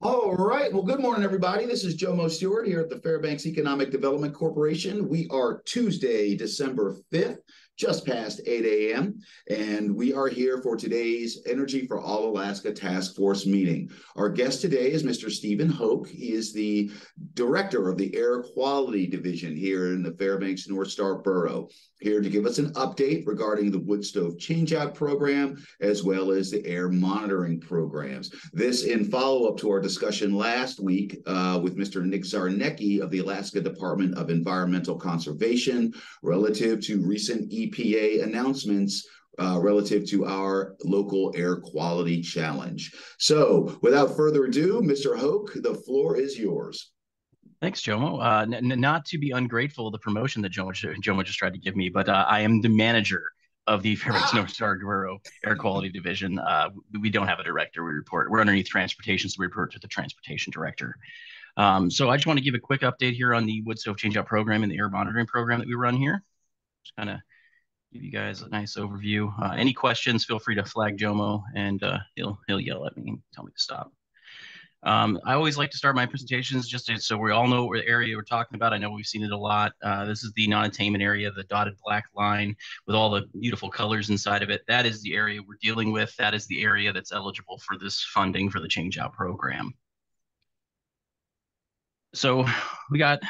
All right. Well, good morning, everybody. This is Jomo Stewart here at the Fairbanks Economic Development Corporation. We are Tuesday, December 5th, just past 8 a.m., and we are here for today's Energy for All Alaska Task Force meeting. Our guest today is Mr. Stephen Hoke. He is the director of the Air Quality Division here in the Fairbanks North Star Borough, here to give us an update regarding the wood stove changeout program as well as the air monitoring programs. This in follow-up to our discussion last week with Mr. Nick Zarnecki of the Alaska Department of Environmental Conservation relative to recent EPA announcements relative to our local air quality challenge. So without further ado, Mr. Hoke, the floor is yours. Thanks, Jomo. Not to be ungrateful of the promotion that Jomo just tried to give me, but I am the manager of the Fairbanks North Star Borough Air Quality Division. We don't have a director. We're underneath transportation, so we report to the transportation director. So I just want to give a quick update here on the wood stove changeout program and the air monitoring program that we run here. Just kind of give you guys a nice overview. Any questions, feel free to flag Jomo, and he'll yell at me and tell me to stop. I always like to start my presentations so we all know what area we're talking about. I know we've seen it a lot. This is the non-attainment area, the dotted black line with all the beautiful colors inside of it. That is the area we're dealing with. That is the area that's eligible for this funding for the changeout program. So we got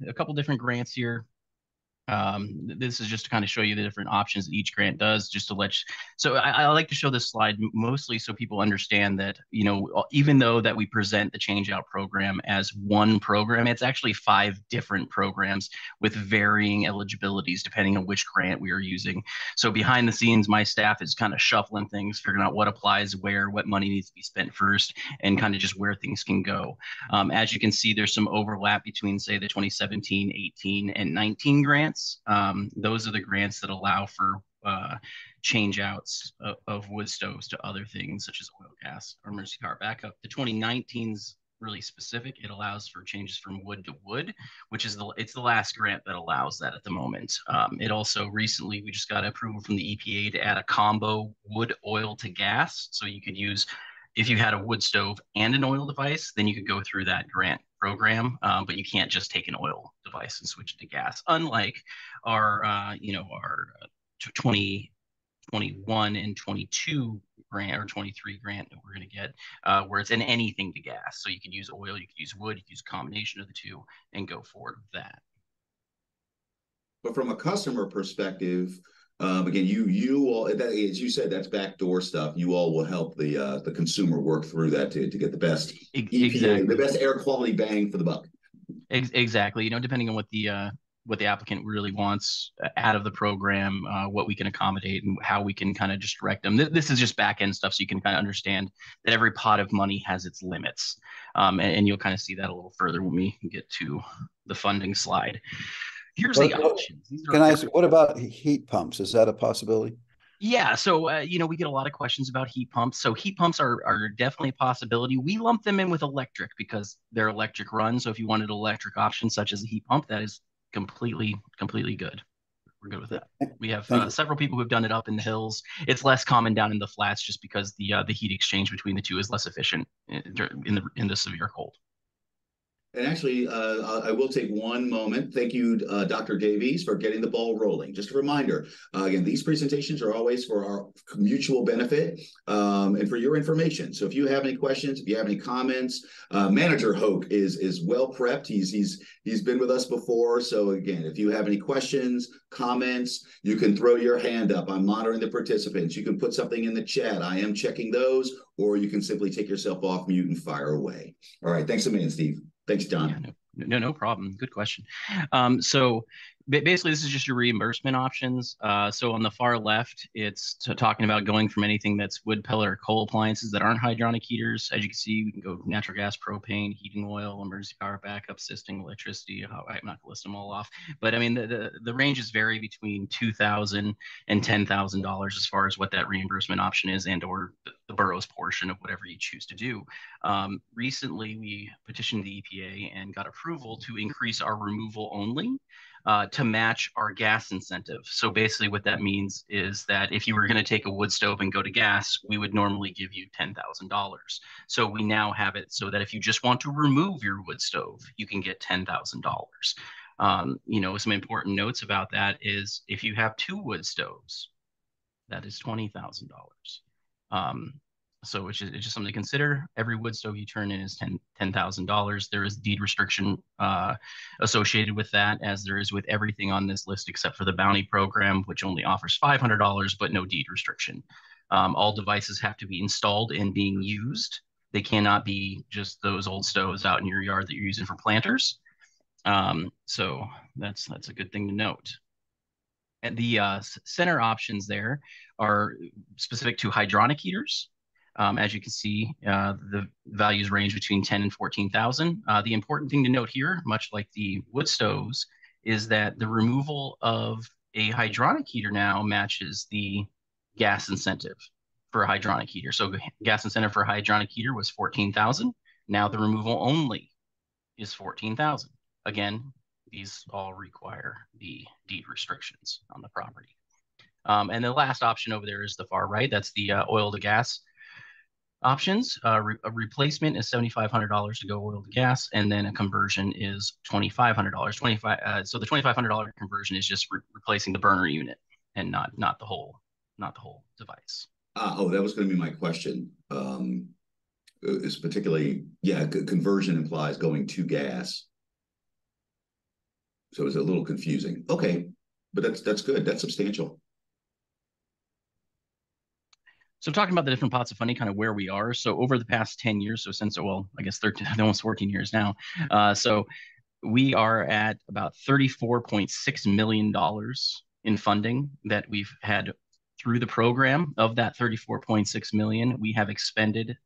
a couple different grants here. This is just to kind of show you the different options that each grant does, just to let you. So I like to show this slide mostly so people understand that, even though that we present the Change Out program as one program, it's actually 5 different programs with varying eligibilities depending on which grant we are using. So behind the scenes, my staff is kind of shuffling things, figuring out what applies where, what money needs to be spent first, and kind of just where things can go. As you can see, there's some overlap between, say, the 2017, 18, and 19 grants. Those are the grants that allow for change outs of wood stoves to other things such as oil, gas, or emergency power backup. The 2019's really specific. It allows for changes from wood to wood, which is it's the last grant that allows that at the moment. It also recently, we just got approval from the EPA to add a combo wood, oil to gas. So you could use, if you had a wood stove and an oil device, then you could go through that grant program, but you can't just take an oil device and switch it to gas. Unlike our 2021 and 22 grant or 23 grant that we're going to get, where it's an anything to gas. So you can use oil, you can use wood, you can use a combination of the two and go forward with that. But from a customer perspective, again, you all, as you said, that's backdoor stuff. You all will help the consumer work through that to get the best EPA, the best air quality bang for the buck. Exactly. Depending on what the applicant really wants out of the program, what we can accommodate and how we can kind of just direct them. This is just back end stuff, so you can kind of understand that every pot of money has its limits, and you'll kind of see that a little further when we get to the funding slide. Here's the options. Can I ask, what about heat pumps? Is that a possibility? Yeah, so we get a lot of questions about heat pumps. So heat pumps are definitely a possibility. We lump them in with electric because they're electric run. So if you wanted an electric option such as a heat pump, that is completely good. We're good with that. We have several people who've done it up in the hills. It's less common down in the flats just because the heat exchange between the two is less efficient in the severe cold. And actually, I will take one moment. Thank you, Dr. Davies, for getting the ball rolling. Just a reminder, again, these presentations are always for our mutual benefit and for your information. So if you have any questions, if you have any comments, Manager Hoke is well prepped. He's been with us before. So again, if you have any questions, comments, you can throw your hand up. I'm monitoring the participants. You can put something in the chat. I am checking those, or you can simply take yourself off mute and fire away. All right. Thanks a million, Steve. Thanks, John. Yeah, no problem. Good question. So basically, this is just your reimbursement options. So on the far left, it's talking about going from anything that's wood, pellet, or coal appliances that aren't hydronic heaters. As you can see, we can go natural gas, propane, heating oil, emergency power backup system, electricity. I'm not going to list them all off, but I mean the ranges vary between $2,000 and $10,000 as far as what that reimbursement option is, and or the borough's portion of whatever you choose to do. Recently, we petitioned the EPA and got approval to increase our removal only to match our gas incentive. So basically what that means is that if you were going to take a wood stove and go to gas, we would normally give you $10,000. So we now have it so that if you just want to remove your wood stove, you can get $10,000. Some important notes about that is if you have two wood stoves, that is $20,000. So it's just something to consider. Every wood stove you turn in is $10,000. There is deed restriction associated with that, as there is with everything on this list except for the bounty program, which only offers $500, but no deed restriction. All devices have to be installed and being used. They cannot be just those old stoves out in your yard that you're using for planters. So that's a good thing to note. And the center options there are specific to hydronic heaters. As you can see, the values range between 10 and 14,000. The important thing to note here, much like the wood stoves, is that the removal of a hydronic heater now matches the gas incentive for a hydronic heater. So gas incentive for a hydronic heater was 14,000. Now the removal only is 14,000. Again, these all require the deed restrictions on the property. And the last option over there is the far right. That's the oil to gas options. A replacement is $7,500 to go oil to gas, and then a conversion is $2,500. So the $2,500 conversion is just replacing the burner unit and not the whole device. That was going to be my question. Is particularly, conversion implies going to gas. So it's a little confusing. Okay, but that's good. That's substantial. So talking about the different pots of funding, kind of where we are. So over the past 10 years, so since, well, I guess 13, almost 14 years now. So we are at about $34.6 million in funding that we've had through the program. Of that 34.6 million, we have expended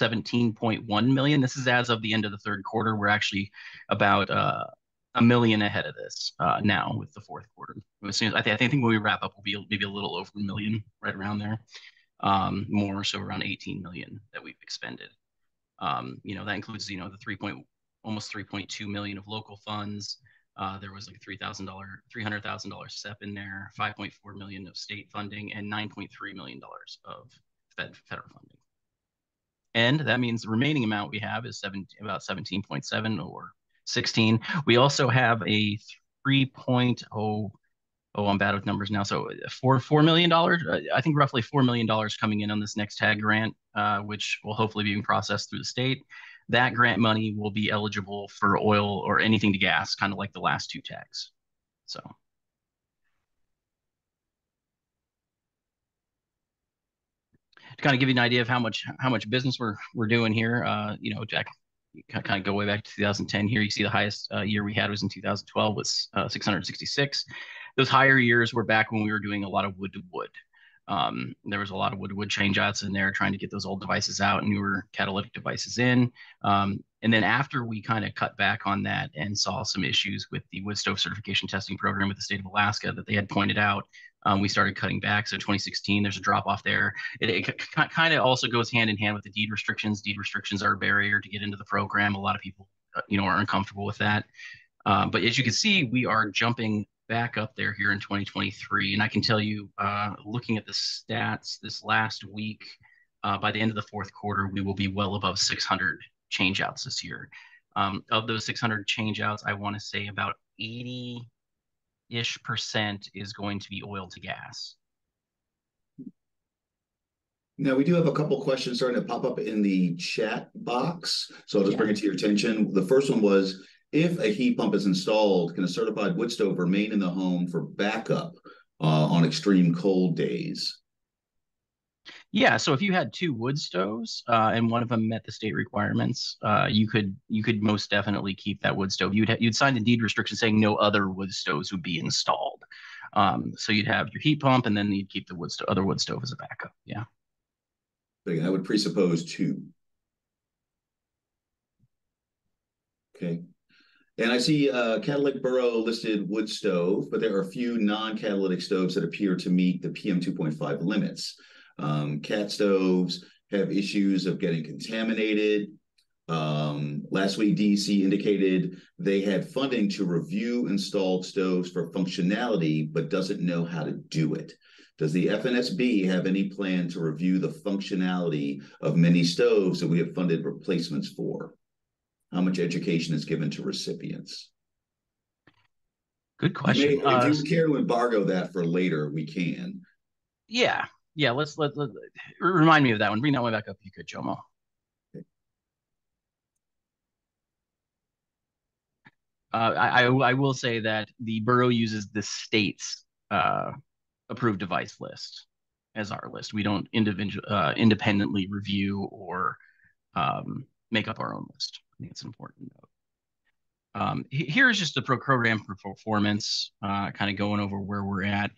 17.1 million. This is as of the end of the third quarter. We're actually about a million ahead of this now with the fourth quarter. As soon as I think when we wrap up, we'll be maybe a little over a million, right around there. More so around 18 million that we've expended. That includes the almost 3.2 million of local funds. There was like $300,000 SEP in there, 5.4 million of state funding, and $9.3 million of federal funding. And that means the remaining amount we have is about 17.7 or 16. We also have a 3.0. I'm bad with numbers now. So $4 million, I think roughly $4 million coming in on this next tag grant, which will hopefully be processed through the state. That grant money will be eligible for oil or anything to gas, kind of like the last two tags. So. To kind of give you an idea of how much business we're doing here, Jack, kind of go way back to 2010 here. You see the highest year we had was in 2012 with 666. Those higher years were back when we were doing a lot of wood to wood. There was a lot of wood to wood change outs in there, trying to get those old devices out and newer catalytic devices in. And then after we kind of cut back on that and saw some issues with the wood stove certification testing program with the state of Alaska that they had pointed out, we started cutting back. So 2016, there's a drop off there. It kind of also goes hand in hand with the deed restrictions. Deed restrictions are a barrier to get into the program. A lot of people, are uncomfortable with that. But as you can see, we are jumping back up there here in 2023. And I can tell you, looking at the stats this last week, by the end of the fourth quarter, we will be well above 600 changeouts this year. Of those 600 changeouts, I want to say about 80% is going to be oil to gas. Now, we do have a couple questions starting to pop up in the chat box. So I'll just bring it to your attention. The first one was, if a heat pump is installed, can a certified wood stove remain in the home for backup on extreme cold days? Yeah, so if you had two wood stoves and one of them met the state requirements, you could most definitely keep that wood stove. You'd sign the deed restriction saying no other wood stoves would be installed. So you'd have your heat pump, and then you'd keep the other wood stove as a backup. Yeah. But again, I would presuppose two. Okay. And I see Catalytic Burrow listed wood stove, but there are a few non-catalytic stoves that appear to meet the PM 2.5 limits. Cat stoves have issues of getting contaminated. Last week, DEC indicated they had funding to review installed stoves for functionality, but doesn't know how to do it. Does the FNSB have any plan to review the functionality of many stoves that we have funded replacements for? How much education is given to recipients? Good question. If you care to embargo that for later, we can. Yeah. Let's remind me of that one. Bring that one back up if you could, Jomo. I will say that the borough uses the state's approved device list as our list. We don't independently review or make up our own list. I think it's an important note. Here's just the program performance, kind of going over where we're at.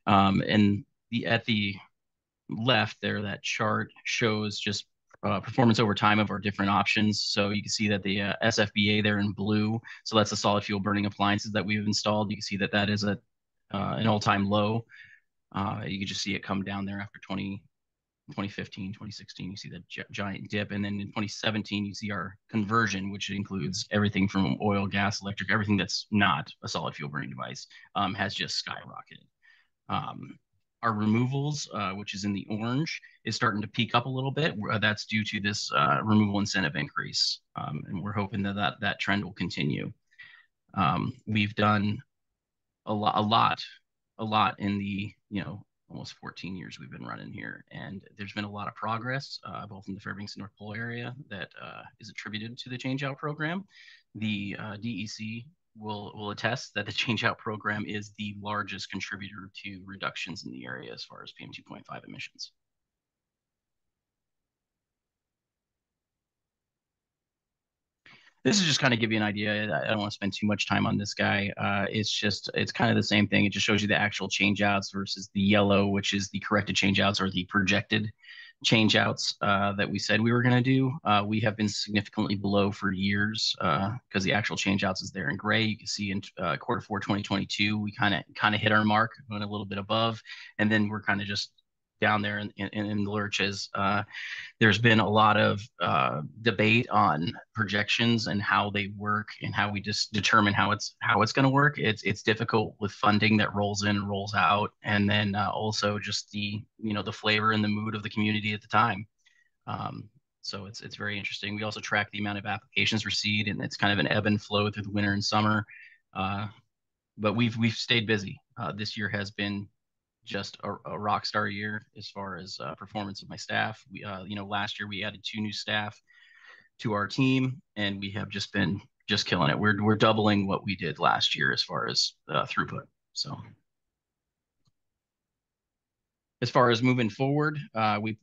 And at the left there, that chart shows just performance over time of our different options. So you can see that the SFBA there in blue, so that's the solid fuel burning appliances that we've installed. You can see that that is an all-time low. You can just see it come down there after 2015, 2016, you see that giant dip. And then in 2017, you see our conversion, which includes everything from oil, gas, electric, everything that's not a solid fuel burning device, has just skyrocketed. Our removals, which is in the orange, is starting to peak up a little bit. That's due to this removal incentive increase. And we're hoping that trend will continue. We've done a lot in the, almost 14 years we've been running here. And there's been a lot of progress, both in the Fairbanks and North Pole area that is attributed to the change out program. The DEC will attest that the change out program is the largest contributor to reductions in the area as far as PM 2.5 emissions. This is just kind of give you an idea. I don't want to spend too much time on this guy. It's kind of the same thing. It just shows you the actual change outs versus the yellow, which is the corrected change outs or the projected change outs that we said we were going to do. We have been significantly below for years because the actual change outs is there in gray. You can see in quarter 4 2022, we kind of hit our mark, went a little bit above, and then we're kind of just down there in the lurches. There's been a lot of debate on projections and how they work and how we just determine how it's going to work. It's difficult with funding that rolls in and rolls out, and then also just the flavor and the mood of the community at the time. So it's very interesting. We also track the amount of applications received, and it's kind of an ebb and flow through the winter and summer. But we've stayed busy. This year has been just a rock star year as far as performance of my staff. We, last year we added 2 new staff to our team, and we have just been killing it. We're doubling what we did last year as far as throughput. So as far as moving forward, we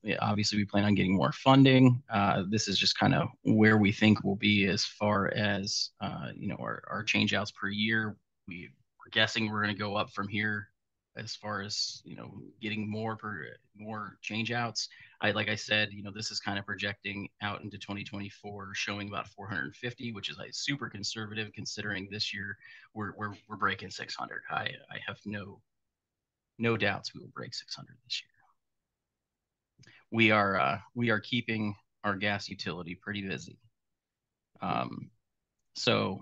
plan on getting more funding. This is just kind of where we think we'll be as far as our change outs per year. We're guessing we're going to go up from here as far as getting more change outs. Like I said, this is kind of projecting out into 2024, showing about 450, which is super conservative considering this year we're breaking 600. I have no doubts we will break 600 this year. We are keeping our gas utility pretty busy. So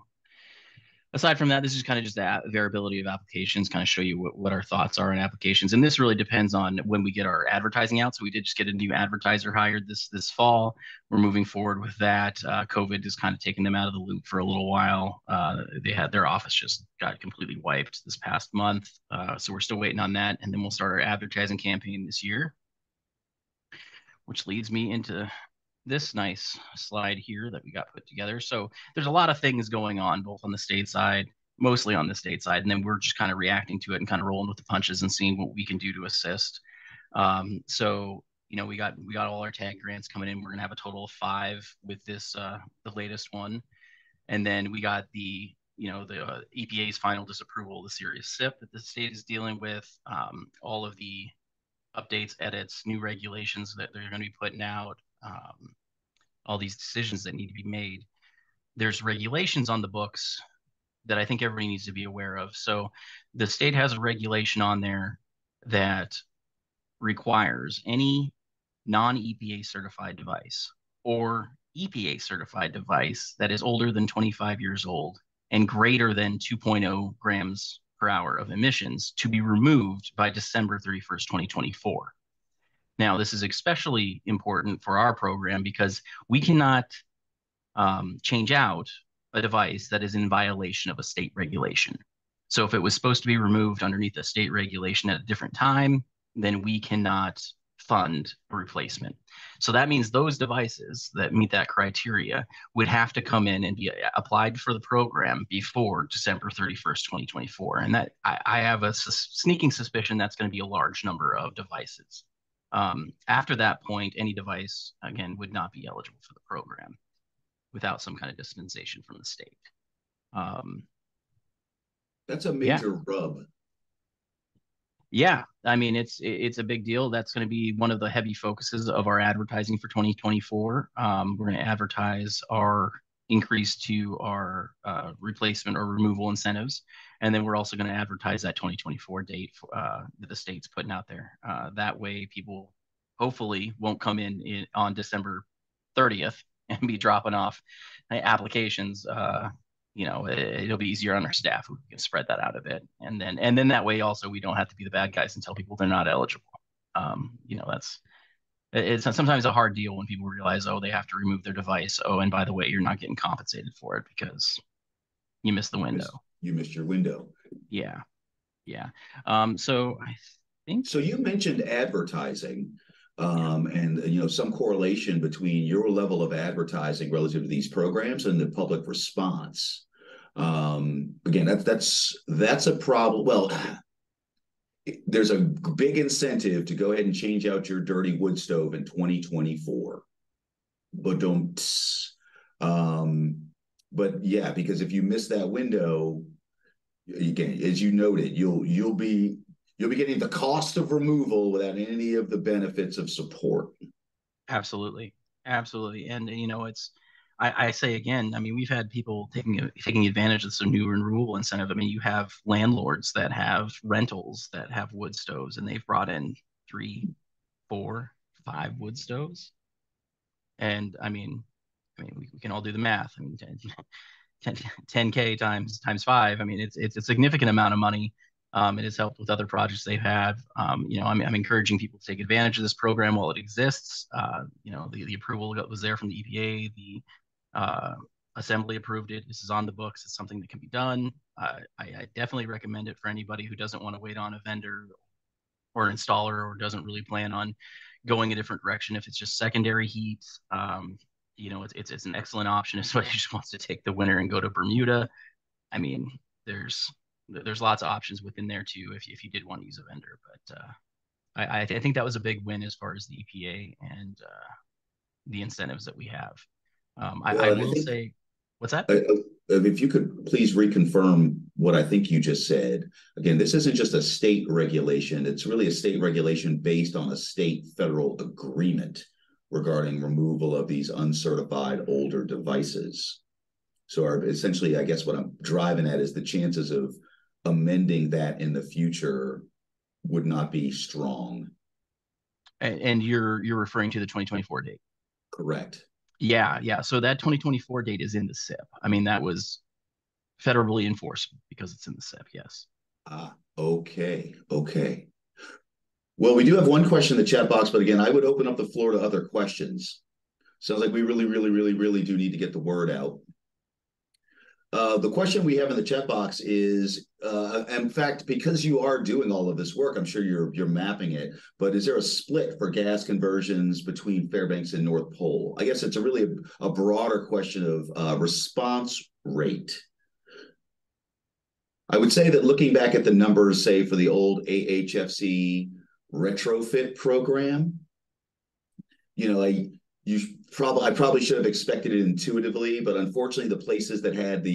aside from that, this is kind of just the variability of applications, kind of show you what our thoughts are on applications. And this really depends on when we get our advertising out. So we did just get a new advertiser hired this fall. We're moving forward with that. COVID has kind of taken them out of the loop for a little while. They had their office just got completely wiped this past month. So we're still waiting on that. And then we'll start our advertising campaign this year, which leads me into this nice slide here that we got put together. So there's a lot of things going on, both on the state side, mostly on the state side, and then we're just kind of reacting to it and kind of rolling with the punches and seeing what we can do to assist. So we got all our tag grants coming in. We're gonna have a total of 5 with this the latest one, and then we got the EPA's final disapproval of the serious SIP that the state is dealing with, all of the updates, edits, new regulations that they're going to be putting out. All these decisions that need to be made. There's regulations on the books that I think everybody needs to be aware of. So the state has a regulation on there that requires any non-EPA certified device or EPA certified device that is older than 25 years old and greater than 2.0 grams per hour of emissions to be removed by December 31st, 2024. Now, this is especially important for our program because we cannot change out a device that is in violation of a state regulation. So if it was supposed to be removed underneath a state regulation at a different time, then we cannot fund a replacement. So that means those devices that meet that criteria would have to come in and be applied for the program before December 31st, 2024. And that I have a sneaking suspicion that's going to be a large number of devices. After that point, any device, again, would not be eligible for the program without some kind of dispensation from the state. That's a major rub. Yeah, I mean, it's a big deal. That's going to be one of the heavy focuses of our advertising for 2024. We're going to advertise our increase to our replacement or removal incentives. And then we're also going to advertise that 2024 date that the state's putting out there. That way people hopefully won't come in on December 30th and be dropping off applications. It'll be easier on our staff. We can spread that out a bit. And then that way also we don't have to be the bad guys and tell people they're not eligible. It's sometimes a hard deal when people realize, they have to remove their device. And by the way, you're not getting compensated for it because you missed the window. You missed your window. Yeah. So I think. So you mentioned advertising. And some correlation between your level of advertising relative to these programs and the public response. Again, that's a problem. Well, there's a big incentive to go ahead and change out your dirty wood stove in 2024, but don't. But yeah, because if you miss that window, again, as you noted, you'll be getting the cost of removal without any of the benefits of support. Absolutely. And, I say again, I mean, we've had people taking advantage of some new removal incentive. I mean, you have landlords that have rentals that have wood stoves, and they've brought in 3, 4, 5 wood stoves. And I mean, we can all do the math. I mean, 10K times 5. I mean, it's a significant amount of money. It has helped with other projects they have. I'm encouraging people to take advantage of this program while it exists. The approval was there from the EPA. The Assembly approved it. This is on the books. It's something that can be done. I definitely recommend it for anybody who doesn't want to wait on a vendor or installer or doesn't really plan on going a different direction. If it's just secondary heat, it's an excellent option if somebody just wants to take the winter and go to Bermuda. I mean, there's lots of options within there too if you did want to use a vendor. But I think that was a big win as far as the EPA and the incentives that we have. I will say, what's that? If you could please reconfirm what I think you just said. Again, this isn't just a state regulation. It's really a state regulation based on a state-federal agreement regarding removal of these uncertified older devices. So essentially, I guess what I'm driving at is the chances of amending that in the future would not be strong. And you're referring to the 2024 date? Correct. Yeah. So that 2024 date is in the SIP. I mean, that was federally enforced because it's in the SIP, yes. Okay. Well, we do have one question in the chat box, but again, I would open up the floor to other questions. Sounds like we really, really, really, really do need to get the word out. The question we have in the chat box is, in fact, because you are doing all of this work, I'm sure you're mapping it, but is there a split for gas conversions between Fairbanks and North Pole? I guess it's a broader question of response rate. I would say that looking back at the numbers, say, for the old AHFC retrofit program, I probably should have expected it intuitively, but unfortunately, the places that had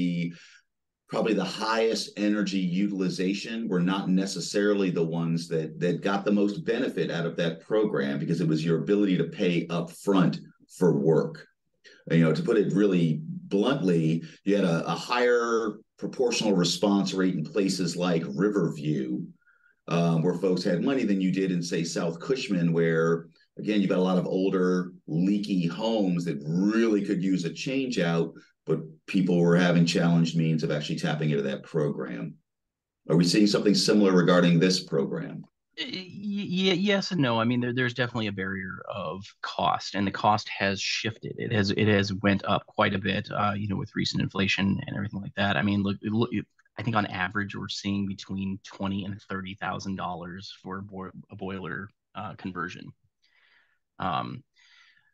probably the highest energy utilization were not necessarily the ones that got the most benefit out of that program, because it was your ability to pay up front for work. To put it really bluntly, you had a higher proportional response rate in places like Riverview, where folks had money, than you did in, say, South Cushman, where, again, you've got a lot of older leaky homes that really could use a change out, but people were having challenged means of actually tapping into that program. Are we seeing something similar regarding this program? Yes and no. I mean, there's definitely a barrier of cost, and the cost has shifted. It has went up quite a bit, with recent inflation and everything like that. I mean, look, I think on average we're seeing between $20,000 and $30,000 for a boiler conversion.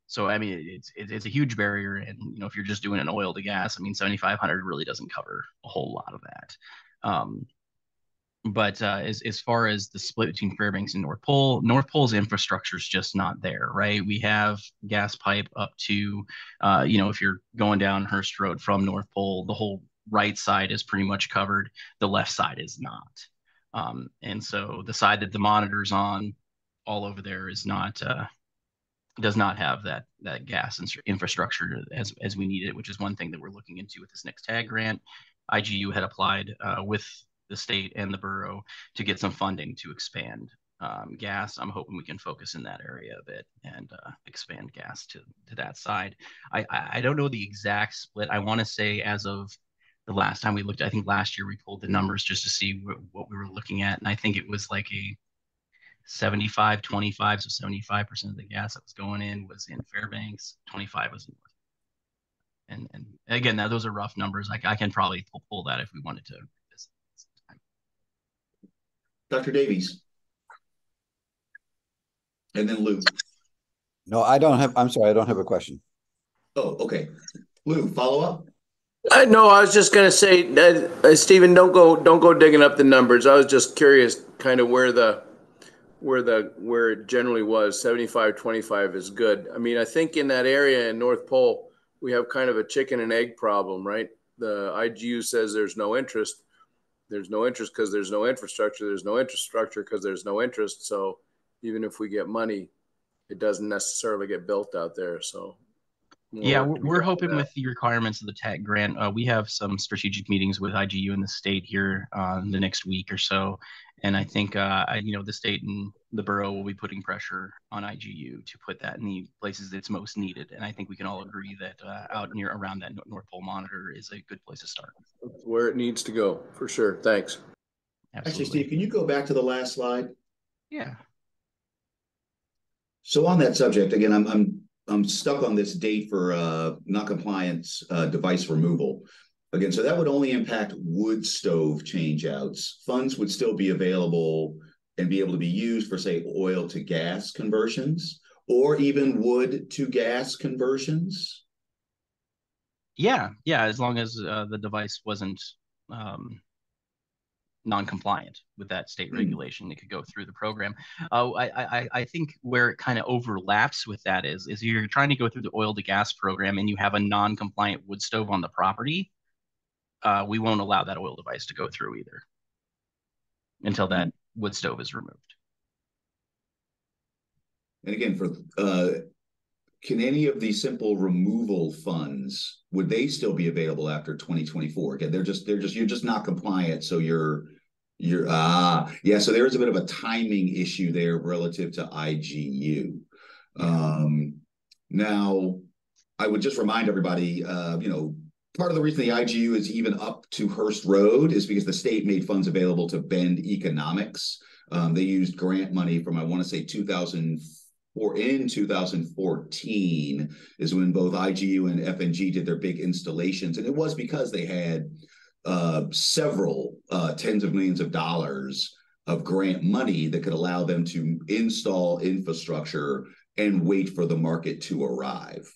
So I mean, it's a huge barrier, and if you're just doing an oil to gas, I mean, 7,500 really doesn't cover a whole lot of that. But as far as the split between Fairbanks and North Pole's infrastructure is just not there, right? We have gas pipe up to, if you're going down Hurst Road from North Pole, the whole right side is pretty much covered. The left side is not. And so the side that the monitor's on all over there is not, does not have that gas infrastructure as we need it, which is one thing that we're looking into with this next tag grant. IGU had applied with the state and the borough to get some funding to expand gas. I'm hoping we can focus in that area a bit and expand gas to that side. I don't know the exact split. I want to say as of the last time we looked, I think last year we pulled the numbers just to see what we were looking at. And I think it was like a 75-25. So 75% of the gas that was going in was in Fairbanks, 25 was in North. And again, now those are rough numbers. I can probably pull that if we wanted to. Dr. Davies. And then Lou. No, I'm sorry, I don't have a question. Oh, okay. Lou, follow up? No, I was just going to say, Stephen, don't go digging up the numbers. I was just curious kind of where it generally was. 75-25 is good. I mean, I think in that area in North Pole, we have kind of a chicken and egg problem, right? The IGU says there's no interest. There's no interest because there's no infrastructure. There's no infrastructure because there's no interest. So even if we get money, it doesn't necessarily get built out there. So yeah, we're hoping with the requirements of the TAG grant, we have some strategic meetings with IGU in the state here the next week or so. And I think, the state and the borough will be putting pressure on IGU to put that in the places that's most needed. And I think we can all agree that out around that North Pole monitor is a good place to start. Where it needs to go, for sure. Thanks. Absolutely. Actually, Steve, can you go back to the last slide? Yeah. So on that subject, again, I'm stuck on this date for non-compliance device removal. Again, so that would only impact wood stove changeouts. Funds would still be available and be able to be used for, say, oil to gas conversions or even wood to gas conversions. Yeah, as long as the device wasn't non-compliant with that state regulation, it could go through the program. I think where it kind of overlaps with that is you're trying to go through the oil to gas program and you have a non-compliant wood stove on the property. We won't allow that oil device to go through either until that wood stove is removed. And again, can any of the simple removal funds, would they still be available after 2024? Again, you're just not compliant, so so there is a bit of a timing issue there relative to IGU. Now, I would just remind everybody, part of the reason the IGU is even up to Hurst Road is because the state made funds available to bend economics. They used grant money from, I want to say, 2014 is when both IGU and FNG did their big installations. And it was because they had several tens of millions of dollars of grant money that could allow them to install infrastructure and wait for the market to arrive.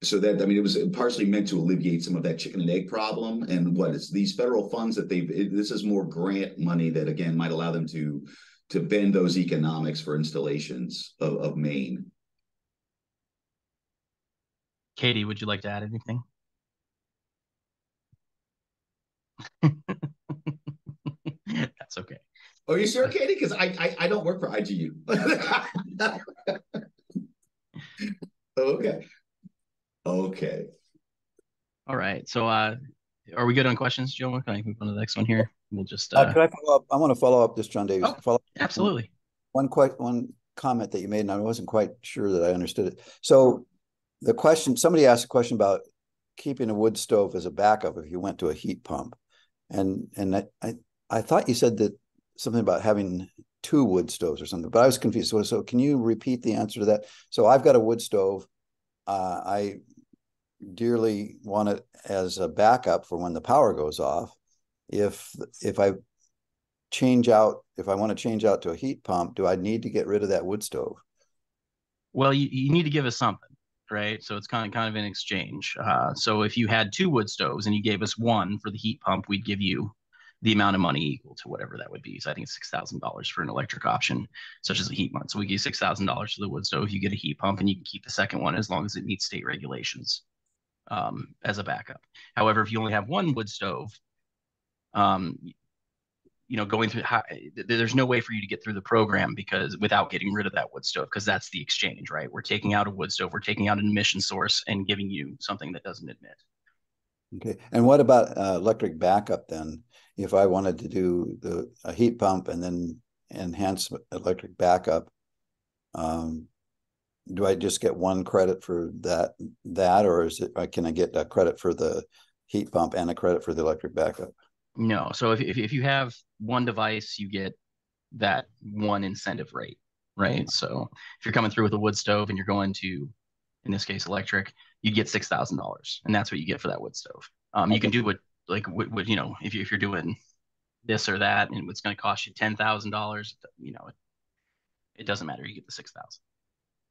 So that, I mean, it was partially meant to alleviate some of that chicken and egg problem. And it's these federal funds that this is more grant money that, again, might allow them to bend those economics for installations of Maine. Katie, would you like to add anything? That's okay. Oh, you sure, Katie? Because I don't work for IGU. Okay. All right. So are we good on questions, Joe? Can I move on to the next one here? We'll just Could I follow up? I want to follow up this, John Davis. Absolutely. One comment that you made, and I wasn't quite sure that I understood it. So the question, somebody asked a question about keeping a wood stove as a backup if you went to a heat pump. And I thought you said that something about having 2 wood stoves or something, but I was confused. So can you repeat the answer to that? So I've got a wood stove. I dearly want it as a backup for when the power goes off. If I want to change out to a heat pump, do I need to get rid of that wood stove? Well, you need to give us something, right? So it's kind of an exchange. So if you had 2 wood stoves and you gave us one for the heat pump, we'd give you the amount of money equal to whatever that would be. So I think it's $6,000 for an electric option, such as a heat pump. So we give $6,000 for the wood stove. You get a heat pump, and you can keep the second one as long as it meets state regulations as a backup. However, if you only have 1 wood stove, going through, there's no way for you to get through the program because without getting rid of that wood stove, because that's the exchange, right? We're taking out a wood stove, we're taking out an emission source and giving you something that doesn't emit. Okay. And what about electric backup then? If I wanted to do a heat pump and then enhance electric backup, do I just get 1 credit for that, or can I get a credit for the heat pump and a credit for the electric backup? No. So if you have 1 device, you get that 1 incentive rate, right? So if you're coming through with a wood stove and you're going to, in this case, electric, you get $6,000, and that's what you get for that wood stove. You can do what if you're doing this or that, and it's going to cost you $10,000, it doesn't matter. You get the 6,000.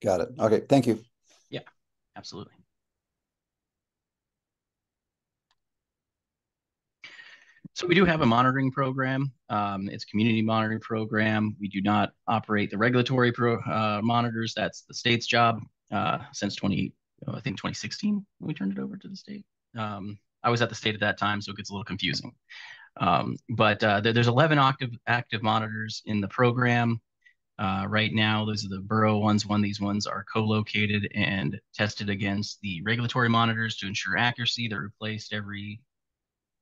Got it. Okay, thank you. Yeah, absolutely. So we do have a monitoring program. It's a community monitoring program. We do not operate the regulatory monitors. That's the state's job since 2016 when we turned it over to the state. I was at the state at that time, so it gets a little confusing. But there's 11 active monitors in the program. Right now, those are the borough ones. These ones are co-located and tested against the regulatory monitors to ensure accuracy. They're replaced every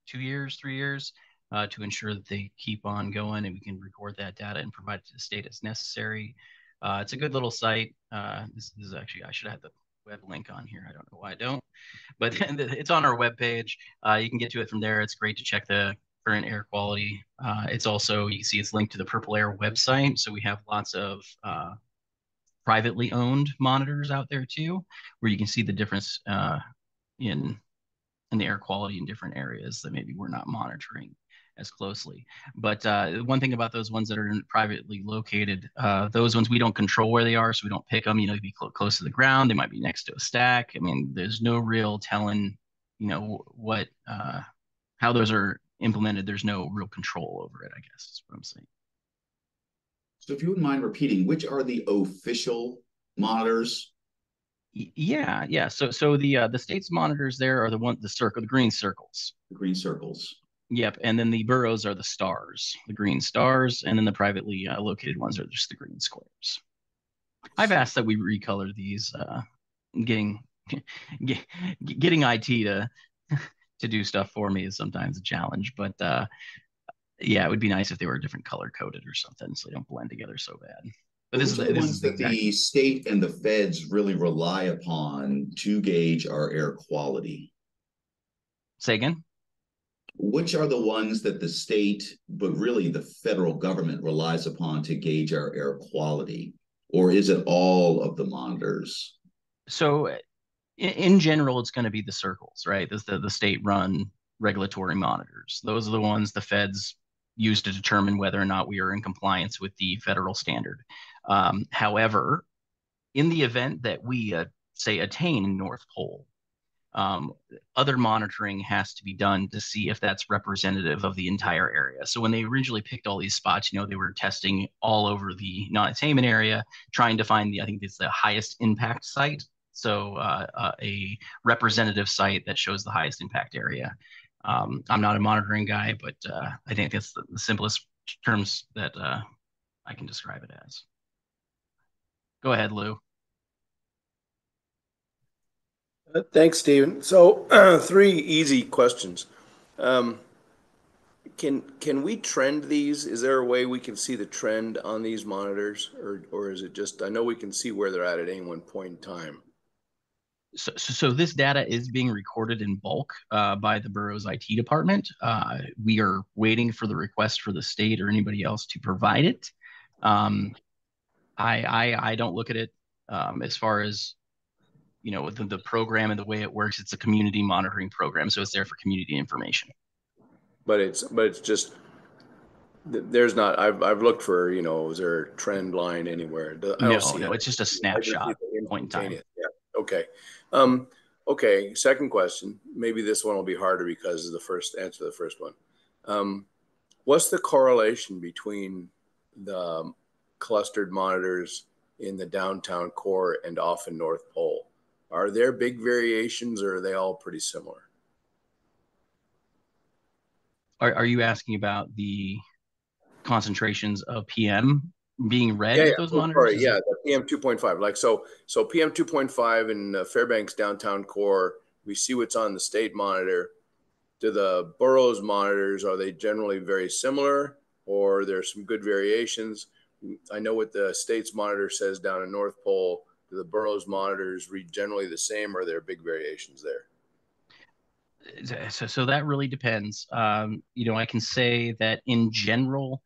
2 years, 3 years, to ensure that they keep on going and we can record that data and provide it to the state as necessary. It's a good little site. This is actually, I should have the web link on here. I don't know why I don't, but it's on our webpage. You can get to it from there. It's great to check the current air quality. It's also, you can see it's linked to the Purple Air website. So we have lots of privately owned monitors out there too, where you can see the difference in the air quality in different areas that maybe we're not monitoring as closely. But one thing about those ones that are privately located, those ones we don't control where they are, so we don't pick them. They'd be close to the ground. They might be next to a stack. I mean, there's no real telling, what how those are implemented. There's no real control over it, I guess is what I'm saying. So if you wouldn't mind repeating, which are the official monitors? Yeah. So the state's monitors there are the green circles. The green circles. Yep, and then the boroughs are the stars, the green stars, and then the privately located ones are just the green squares. I've asked that we recolor these. Getting IT to do stuff for me is sometimes a challenge, but yeah, it would be nice if they were different color coded or something, so they don't blend together so bad. But this is the ones that the state and the feds really rely upon to gauge our air quality. Say again? Which are the ones that the state, but really the federal government relies upon to gauge our air quality? Or is it all of the monitors? So in general, it's going to be the circles, right? The state-run regulatory monitors. Those are the ones the feds use to determine whether or not we are in compliance with the federal standard. However, in the event that we, say, attain North Pole, other monitoring has to be done to see if that's representative of the entire area. So when they originally picked all these spots, they were testing all over the non-attainment area, trying to find I think it's the highest impact site. So a representative site that shows the highest impact area. I'm not a monitoring guy, but I think that's the simplest terms that I can describe it as. Go ahead, Lou. Thanks, Stephen. So 3 easy questions. Can we trend these? Is there a way we can see the trend on these monitors, or is it just, I know we can see where they're at any one point in time. So this data is being recorded in bulk by the borough's IT department. We are waiting for the request for the state or anybody else to provide it. I don't look at it as far as the program and the way it works. It's a community monitoring program, so it's there for community information. But it's just, there's not, I've looked for, is there a trend line anywhere? I don't see No, it. it's just a snapshot point in time. Yeah. Okay. Okay. Second question. Maybe this one will be harder because of the first answer to the first one. What's the correlation between the clustered monitors in the downtown core and off in North Pole? Are there big variations, or are they all pretty similar? Are you asking about the concentrations of PM being read at those monitors? Sorry, yeah, the PM 2.5. Like so PM 2.5 in Fairbanks downtown core, we see what's on the state monitor. Do the boroughs monitors, are they generally very similar, or there's some good variations? I know what the state's monitor says down in North Pole. Do the boroughs monitors read generally the same, or are there big variations there? So that really depends. I can say that in general,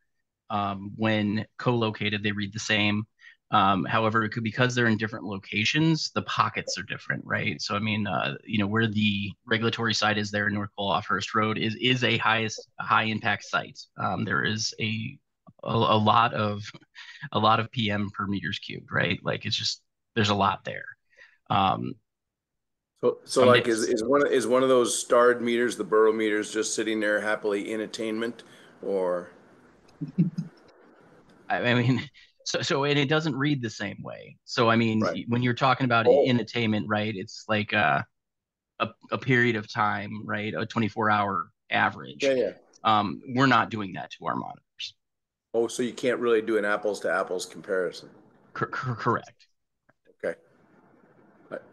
when co-located, they read the same. However, it could, because they're in different locations, the pockets are different, right? So I mean, where the regulatory site is there in North Pole off Hurst Road is a high impact site. There is a lot of PM per meters cubed, right? Like there's a lot there. So like is one of those starred meters, the borough meters, just sitting there happily in attainment, or? I mean, and it doesn't read the same way. So I mean, Right. when you're talking about in attainment, right? It's like a period of time, right? A 24-hour average. Yeah. We're not doing that to our monitors. Oh, so you can't really do an apples to apples comparison. Correct. Okay.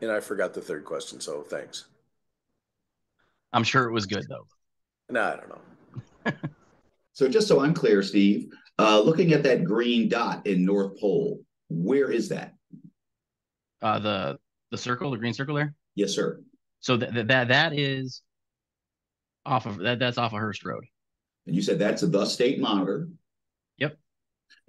And I forgot the third question, so thanks. I'm sure it was good though. No, I don't know. So just so I'm clear, Steve, looking at that green dot in North Pole, where is that? The circle, the green circle there? Yes, sir. So that is off of that's off of Hurst Road. And you said that's the state monitor. Yep.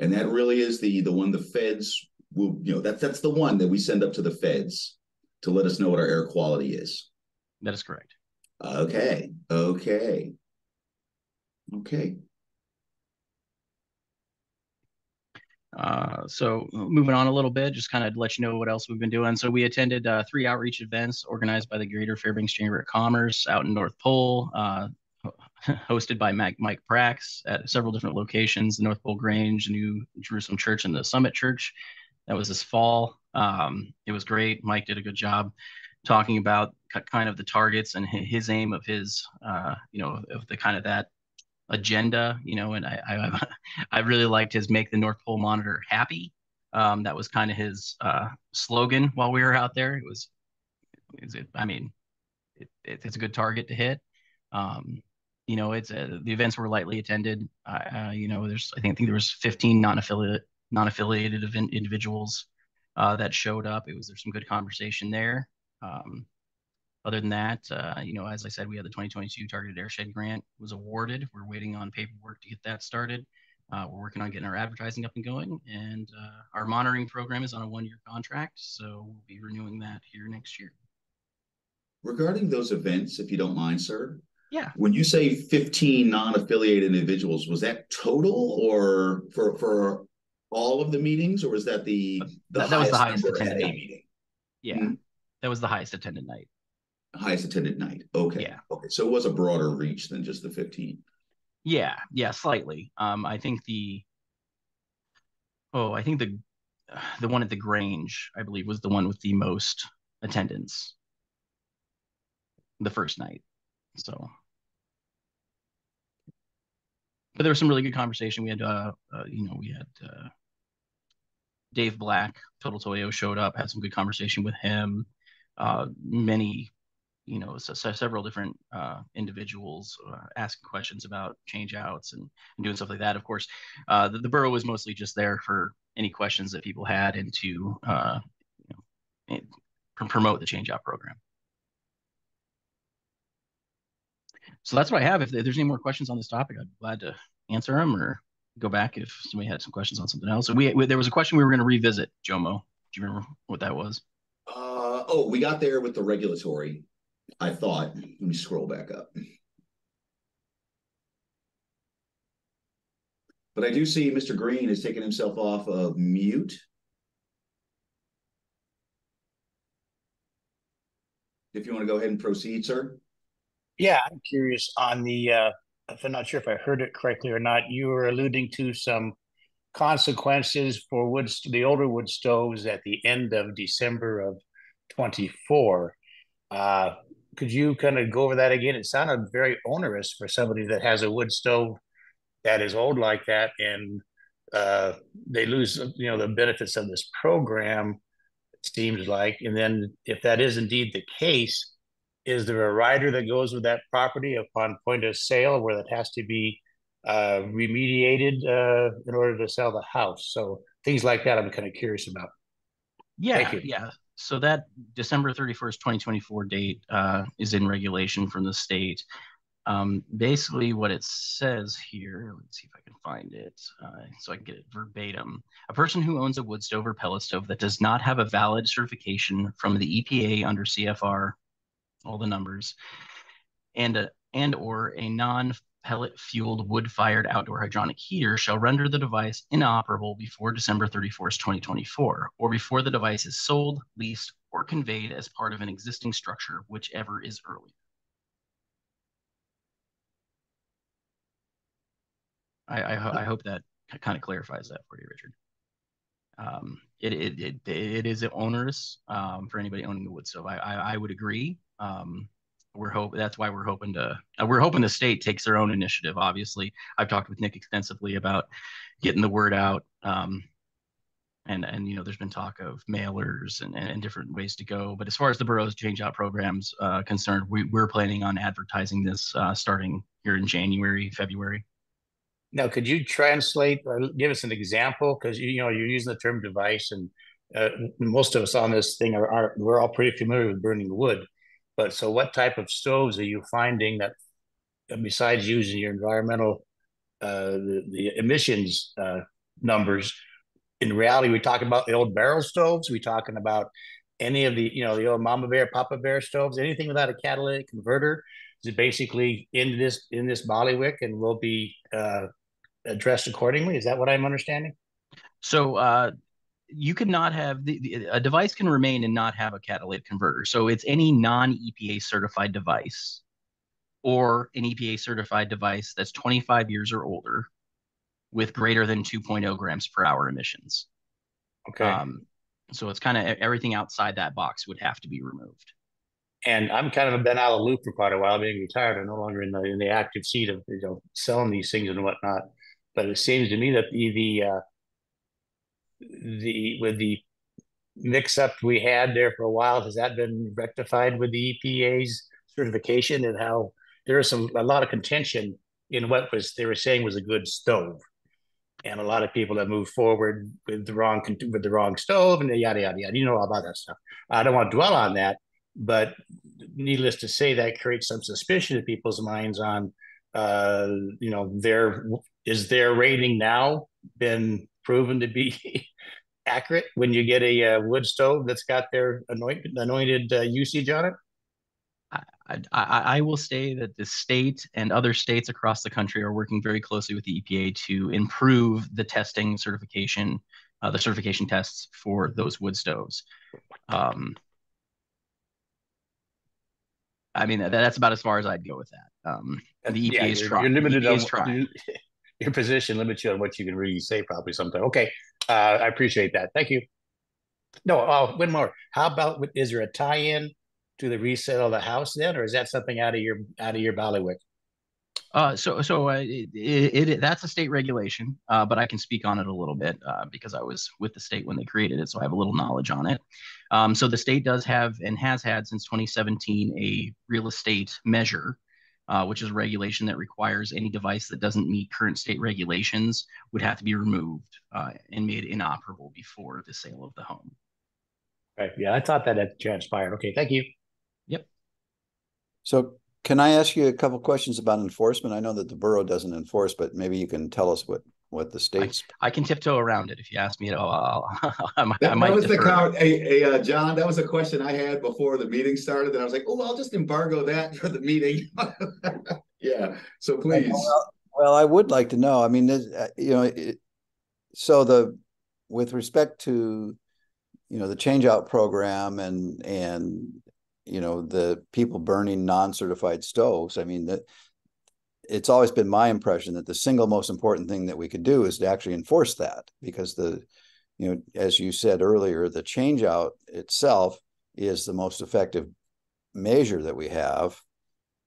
And that really is the one the feds will, that's the one that we send up to the feds to let us know what our air quality is. That is correct. Okay. So moving on a little bit, just kind of let you know what else we've been doing. So we attended 3 outreach events organized by the Greater Fairbanks Chamber of Commerce out in North Pole, hosted by Mike Prax at several different locations: the North Pole Grange, New Jerusalem Church, and the Summit Church. That was this fall. It was great. Mike did a good job talking about kind of the targets and his aim of his, of the kind of that agenda, and I really liked his "Make the North Pole Monitor Happy." That was kind of his slogan while we were out there. It's a good target to hit. It's the events were lightly attended. I think there was 15 non-affiliated individuals that showed up. There's some good conversation there. Other than that, as I said, we had the 2022 Targeted Airshed Grant was awarded. We're waiting on paperwork to get that started. We're working on getting our advertising up and going, and our monitoring program is on a 1-year contract, so we'll be renewing that here next year. Regarding those events, if you don't mind, sir. Yeah. When you say 15 non-affiliated individuals, was that total or for all of the meetings, or was that that was the highest attended night? Meeting? Yeah, that was the highest attended night. Highest attended night. Okay. Yeah. Okay. So it was a broader reach than just the 15. Yeah, slightly. I think the one at the Grange, I believe, was the one with the most attendance the first night. So, but there was some really good conversation. We had, Dave Black, Total Toyo, showed up, had some good conversation with him. Many several different individuals asking questions about change outs and doing stuff like that. Of course, the borough was mostly just there for any questions that people had and to promote the change out program. So that's what I have. If there's any more questions on this topic, I'd be glad to answer them or go back if somebody had some questions on something else. So there was a question we were going to revisit, Jomo. Do you remember what that was? We got there with the regulatory, I thought. Let me scroll back up. But I do see Mr. Green has taken himself off of mute. If you want to go ahead and proceed, sir. Yeah, I'm curious on the, if I'm not sure if I heard it correctly or not, you were alluding to some consequences for the older wood stoves at the end of December of 24. Could you kind of go over that again? It sounded very onerous for somebody that has a wood stove that is old like that, and they lose, the benefits of this program, it seems like. And then if that is indeed the case, is there a rider that goes with that property upon point of sale where that has to be remediated in order to sell the house? So things like that I'm kind of curious about. Yeah. So that December 31st, 2024 date is in regulation from the state. Basically what it says here, let's see if I can find it so I can get it verbatim. A person who owns a wood stove or pellet stove that does not have a valid certification from the EPA under CFR, all the numbers, and or a non-pellet fueled wood-fired outdoor hydronic heater shall render the device inoperable before December 31st, 2024, or before the device is sold, leased, or conveyed as part of an existing structure, whichever is earlier. I hope that kind of clarifies that for you, Richard. It is onerous for anybody owning a wood stove. I would agree. That's why we're hoping the state takes their own initiative. Obviously, I've talked with Nick extensively about getting the word out. And there's been talk of mailers and different ways to go. But as far as the borough's change out programs concerned, we're planning on advertising this starting here in January, February. Now, could you translate or give us an example? Because you're using the term device, and most of us on this thing we're all pretty familiar with burning wood. But so, what type of stoves are you finding that, besides using your environmental the emissions numbers? In reality, we're talking about the old barrel stoves. We're talking about any of the the old Mama Bear, Papa Bear stoves. Anything without a catalytic converter is basically in this bailiwick and will be addressed accordingly. Is that what I'm understanding? So you cannot have a device can remain and not have a catalytic converter. So it's any non-EPA certified device or an EPA certified device that's 25 years or older with greater than 2.0 grams per hour emissions. Okay. So it's kind of everything outside that box would have to be removed. And I'm kind of been out of the loop for quite a while, being retired. I'm no longer in the active seat of selling these things and whatnot. But it seems to me that with the mix-up we had there for a while, has that been rectified with the EPA's certification, and how there is a lot of contention in what they were saying was a good stove, and a lot of people that moved forward with the wrong stove and yada yada yada. You know all about that stuff. I don't want to dwell on that, but needless to say, that creates some suspicion in people's minds on, is their rating now been proven to be accurate when you get a wood stove that's got their anointed usage on it? I will say that the state and other states across the country are working very closely with the EPA to improve the testing certification, the certification tests for those wood stoves. I mean, that's about as far as I'd go with that. The EPA is trying. You're limited on your position limits you on what you can really say probably sometime. Okay. I appreciate that. Thank you. No, one more. How about, is there a tie-in to the resale of the house then, or is that something out of your bailiwick? That's a state regulation, but I can speak on it a little bit because I was with the state when they created it, so I have a little knowledge on it. So the state does have and has had since 2017 a real estate measure, which is a regulation that requires any device that doesn't meet current state regulations would have to be removed and made inoperable before the sale of the home. Right. Yeah, I thought that had transpired. Okay, thank you. Yep. So can I ask you a couple questions about enforcement? I know that the borough doesn't enforce, but maybe you can tell us what the state's. I can tiptoe around it if you ask me. I might defer. John, that was a question I had before the meeting started, and I was like, "Oh, I'll just embargo that for the meeting." Yeah. So please. Well, I would like to know. I mean, with respect to, the change out program and the people burning non-certified stoves, I mean, that it's always been my impression that the single most important thing that we could do is to actually enforce that, because as you said earlier, the change out itself is the most effective measure that we have.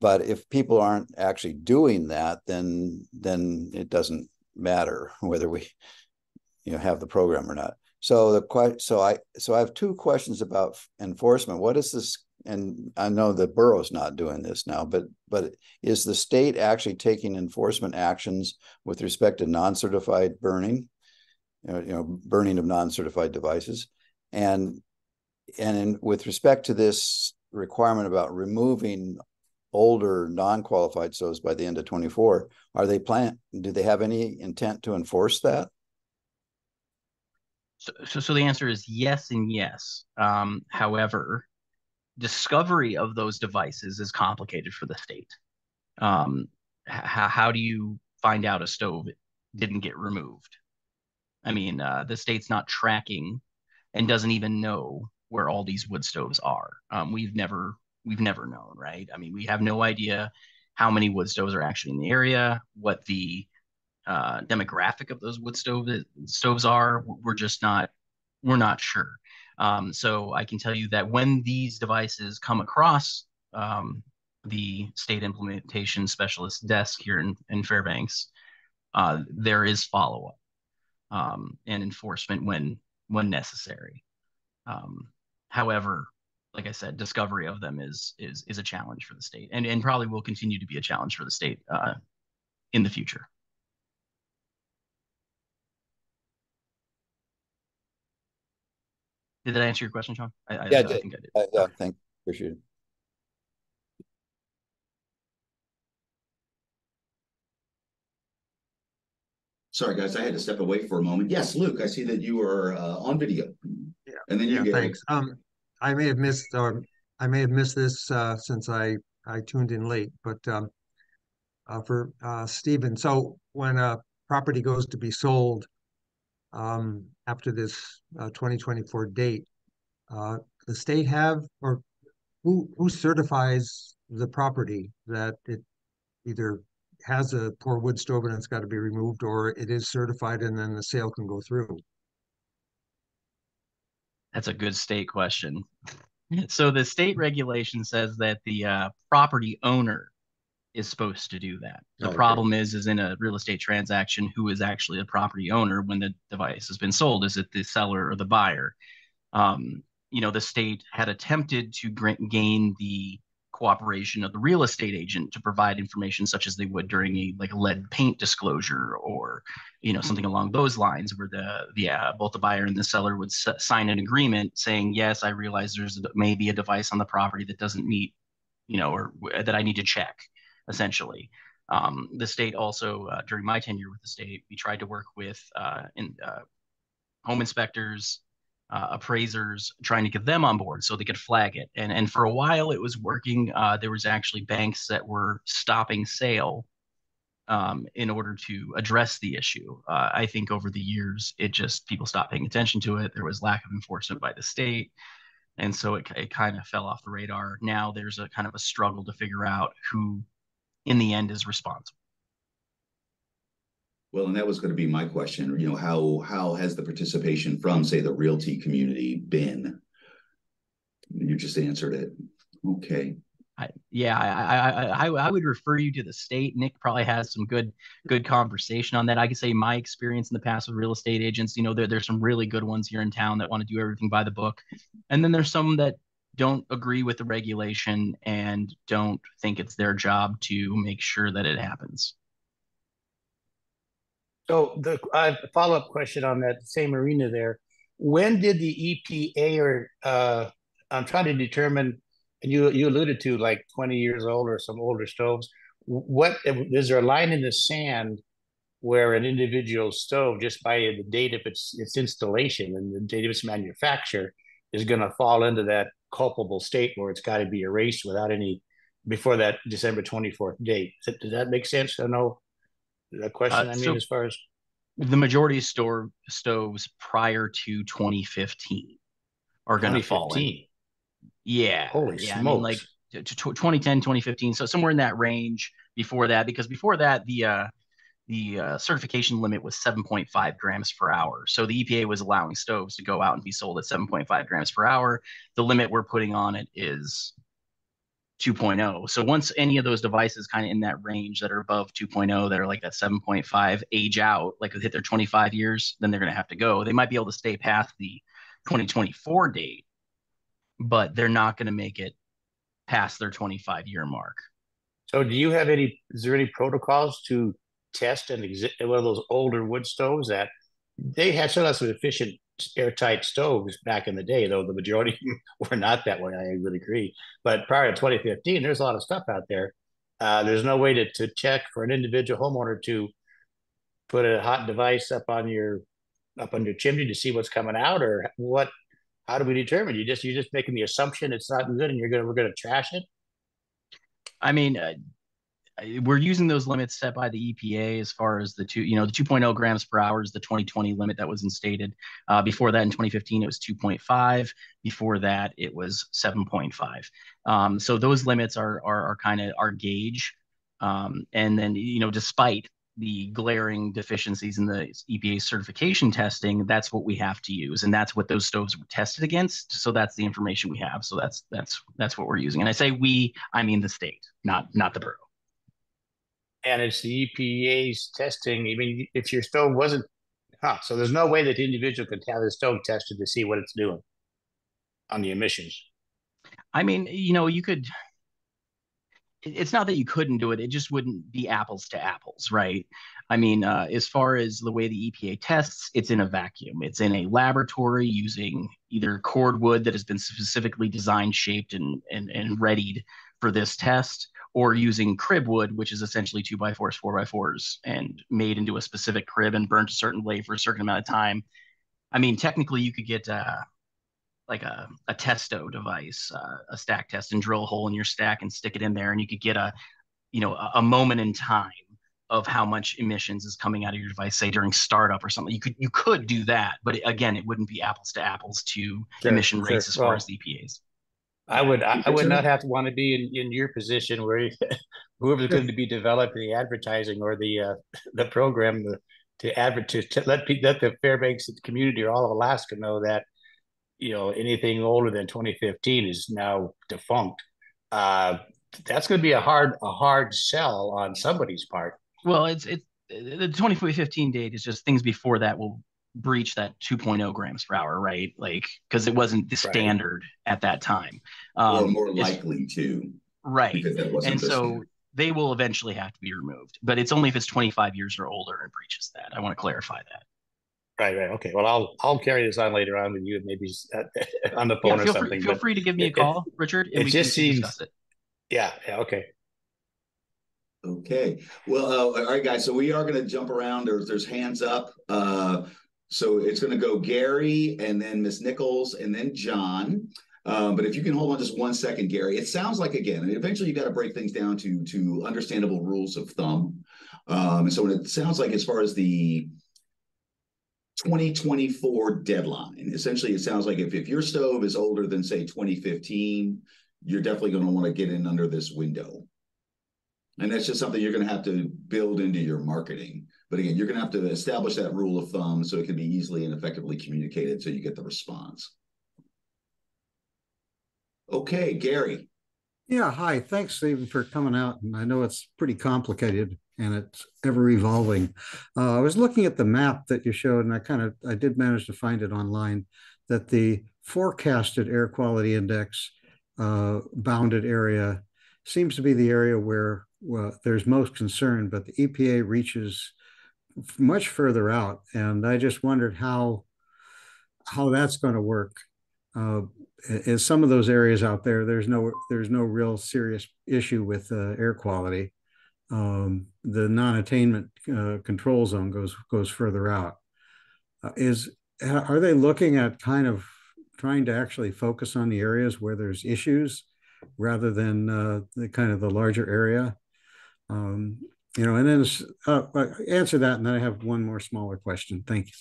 But if people aren't actually doing that, then it doesn't matter whether we have the program or not. So I have two questions about enforcement. What is this? And I know the borough's not doing this now, but is the state actually taking enforcement actions with respect to non-certified burning, burning of non-certified devices, and with respect to this requirement about removing older non-qualified stoves by the end of 24, do they have any intent to enforce that? So the answer is yes and yes. However, discovery of those devices is complicated for the state. How do you find out a stove didn't get removed? I mean, the state's not tracking and doesn't even know where all these wood stoves are. We've never known, right? I mean, we have no idea how many wood stoves are actually in the area, what the demographic of those wood stoves are. We're not sure. So I can tell you that when these devices come across the state implementation specialist desk here in Fairbanks, there is follow-up and enforcement when necessary. However, like I said, discovery of them is a challenge for the state, and probably will continue to be a challenge for the state in the future. Did that answer your question, Sean? I think I did. Yeah, thank you. Appreciate it. Sorry, guys, I had to step away for a moment. Yes, Luke, I see that you are on video. Yeah, and then you get thanks. I may have missed this since I tuned in late, but for Stephen, so when a property goes to be sold after this 2024 date, the state have, or who certifies the property that it either has a poor wood stove and it's got to be removed, or it is certified and then the sale can go through? That's a good state question. So the state regulation says that the property owner is supposed to do that. The problem is in a real estate transaction, who is actually a property owner when the device has been sold? Is it the seller or the buyer? The state had attempted to gain the cooperation of the real estate agent to provide information such as they would during a lead paint disclosure, or something along those lines, where both the buyer and the seller would sign an agreement saying, yes, I realize there's maybe a device on the property that doesn't meet, or that I need to check, essentially. The state also, during my tenure with the state, we tried to work with home inspectors, appraisers, trying to get them on board so they could flag it. And for a while it was working. There was actually banks that were stopping sale in order to address the issue. I think over the years, people stopped paying attention to it. There was lack of enforcement by the state. And so it kind of fell off the radar. Now there's a kind of a struggle to figure out who in the end is responsible. Well, and that was going to be my question. How has the participation from, say, the realty community been? You just answered it. Okay. I would refer you to the state. Nick probably has some good conversation on that. I can say my experience in the past with real estate agents, there's some really good ones here in town that want to do everything by the book. And then there's some that don't agree with the regulation and don't think it's their job to make sure that it happens. So the follow-up question on that same arena there, when did the EPA I'm trying to determine, and you alluded to like 20 years old or some older stoves. What is there a line in the sand where an individual stove, just by the date of its installation and the date of its manufacture, is going to fall into that culpable state where it's got to be erased before that December 24th date? Does that make sense? I know the question. As far as the majority of stoves prior to 2015 are going to fall in. Yeah. Holy smokes. I mean, like 2010, 2015. So somewhere in that range before that, because before that, the certification limit was 7.5 grams per hour. So the EPA was allowing stoves to go out and be sold at 7.5 grams per hour. The limit we're putting on it is 2.0. So once any of those devices kind of in that range that are above 2.0, that are like that 7.5 age out, like hit their 25 years, then they're going to have to go. They might be able to stay past the 2024 date, but they're not going to make it past their 25-year mark. So is there any protocols to test and one of those older wood stoves that they had some efficient airtight stoves back in the day, though the majority were not that way. I would agree. But prior to 2015, there's a lot of stuff out there. There's no way to check for an individual homeowner to put a hot device up on your chimney to see what's coming out, or what? How do we determine? You're just making the assumption it's not good, and we're gonna trash it. I mean, we're using those limits set by the EPA as far as the 2.0 grams per hour is the 2020 limit that was instated. Before that, in 2015, it was 2.5. Before that, it was 7.5. So those limits are kind of our gauge. And then, despite the glaring deficiencies in the EPA certification testing, that's what we have to use, and that's what those stoves were tested against. So that's the information we have. So that's what we're using. And I say we, I mean the state, not the borough. And it's the EPA's testing. I mean, if your stove wasn't, so there's no way that the individual could have the stove tested to see what it's doing on the emissions. I mean, you could. It's not that you couldn't do it; it just wouldn't be apples to apples, right? I mean, as far as the way the EPA tests, it's in a vacuum. It's in a laboratory using either cordwood that has been specifically designed, shaped, and readied for this test, or using crib wood, which is essentially 2x4s, 4x4s, and made into a specific crib and burnt a certain way for a certain amount of time. I mean, technically, you could get like a testo device, a stack test, and drill a hole in your stack and stick it in there, and you could get a moment in time of how much emissions is coming out of your device, say during startup or something. You could do that, but again, it wouldn't be apples to apples to emission rates as far as the EPA's. I would not have to want to be in your position where whoever's going to be developing the advertising or the program to let the Fairbanks community or all of Alaska know that anything older than 2015 is now defunct. That's going to be a hard sell on somebody's part. Well, it's the 2015 date is just things before that will breach that 2.0 grams per hour, right? Like, because it wasn't the standard at that time. Or more likely to. Right. Because that wasn't and so standard. They will eventually have to be removed, but it's only if it's 25 years or older and breaches that. I want to clarify that. Right. Okay. Well, I'll carry this on later on with you, maybe on the phone or something. Feel free to give me a call, Richard. It just seems. Discuss it. Yeah. Okay. Okay. Well, all right, guys. So we are going to jump around. There's hands up. So it's going to go Gary, and then Miss Nichols, and then John. But if you can hold on just 1 second, Gary, it sounds like, again, eventually you got to break things down to understandable rules of thumb. And so it sounds like, as far as the 2024 deadline, essentially it sounds like if your stove is older than, say, 2015, you're definitely going to want to get in under this window. And that's just something you're going to have to build into your marketing. But again, you're going to have to establish that rule of thumb so it can be easily and effectively communicated so you get the response. Okay, Gary. Yeah, hi. Thanks, Stephen, for coming out. And I know it's pretty complicated and it's ever evolving. I was looking at the map that you showed, and I did manage to find it online, that the forecasted air quality index bounded area seems to be the area where, well, there's most concern, but the EPA reaches much further out. And I just wondered how that's going to work. In some of those areas out there, there's no real serious issue with air quality. The non-attainment control zone goes further out. Are they looking at kind of trying to actually focus on the areas where there's issues rather than the kind of the larger area? And then answer that, and then I have one more smaller question. Thank you.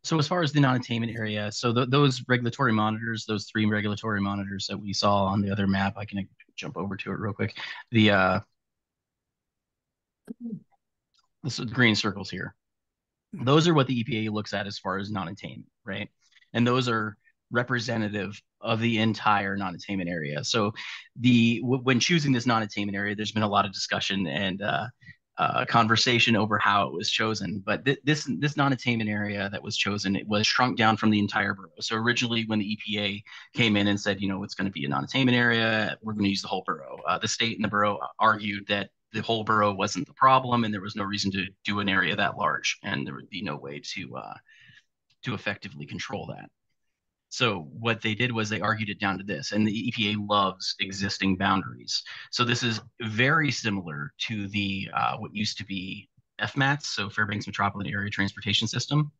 So as far as the non-attainment area, so those regulatory monitors, those 3 regulatory monitors that we saw on the other map, I can jump over to it real quick. The green circles here. Those are what the EPA looks at as far as non-attainment, right? And those are representative of the entire non-attainment area. So when choosing this non-attainment area, there's been a lot of discussion and conversation over how it was chosen. But this non-attainment area that was chosen, it was shrunk down from the entire borough. So originally, when the EPA came in and said, it's going to be a non-attainment area, we're going to use the whole borough. The state and the borough argued that the whole borough wasn't the problem, and there was no reason to do an area that large, and there would be no way to effectively control that. So what they did was they argued it down to this, and the EPA loves existing boundaries. So this is very similar to the what used to be FMATS, so Fairbanks Metropolitan Area Transportation System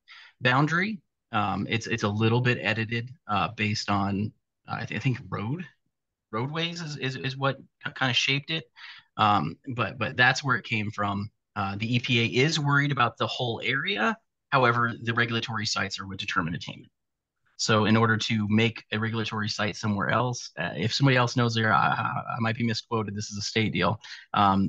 boundary. It's a little bit edited based on I think roadways is what kind of shaped it. But that's where it came from. The EPA is worried about the whole area. However, the regulatory sites are what determine attainment. So in order to make a regulatory site somewhere else, if somebody else knows there, I might be misquoted, this is a state deal.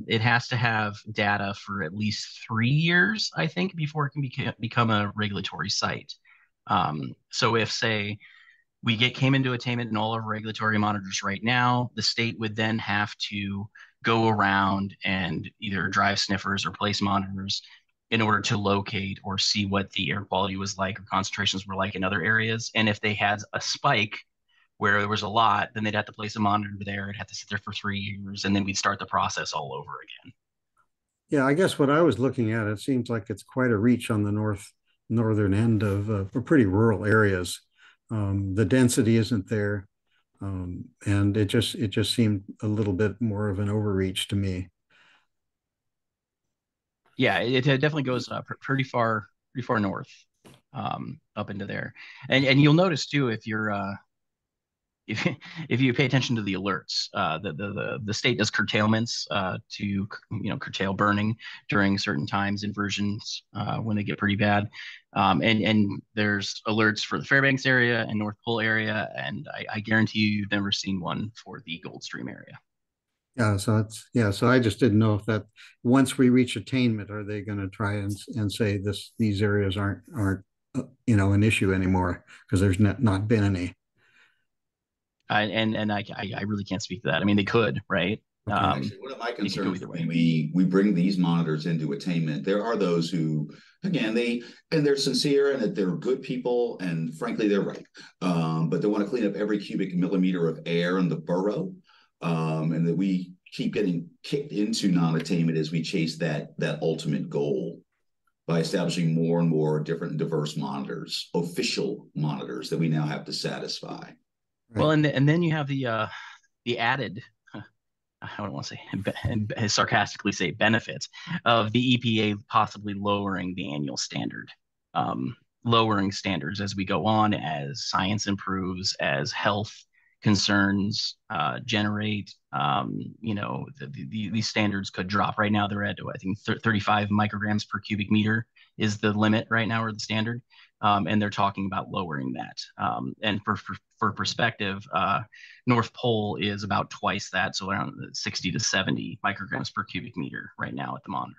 It has to have data for at least 3 years, I think, before it can become a regulatory site. So if, say, came into attainment in all of our regulatory monitors right now, the state would then have to go around and either drive sniffers or place monitors in order to locate or see what the air quality was like or concentrations were like in other areas. And if they had a spike where there was a lot, then they'd have to place a monitor there. It'd have to sit there for 3 years, and then we'd start the process all over again. Yeah, I guess what I was looking at, it seems like it's quite a reach on the northern end of pretty rural areas. The density isn't there, and it just seemed a little bit more of an overreach to me. Yeah, it definitely goes pretty far north, up into there, and you'll notice too if you're if you pay attention to the alerts, the state does curtailments to curtail burning during certain times, inversions when they get pretty bad, and there's alerts for the Fairbanks area and North Pole area, and I guarantee you've never seen one for the Goldstream area. Yeah, so I just didn't know if that once we reach attainment, are they going to try and say these areas aren't an issue anymore because there's not been any. And I really can't speak to that. I mean, they could, right? Okay. Actually, one of my concerns when we bring these monitors into attainment, there are those who, again, they're sincere and that they're good people, and frankly, they're right. But they want to clean up every cubic millimeter of air in the borough. And that we keep getting kicked into non-attainment as we chase that ultimate goal by establishing more and more different and diverse monitors, official monitors that we now have to satisfy. Right. Well, and then you have the added, I don't want to say sarcastically say benefits of the EPA possibly lowering the annual standard, lowering standards as we go on, as science improves, as health concerns generate, these standards could drop. Right now they're at, I think, 35 micrograms per cubic meter is the limit right now, or the standard, and they're talking about lowering that. And for perspective, North Pole is about twice that, so around 60 to 70 micrograms per cubic meter right now at the monitor.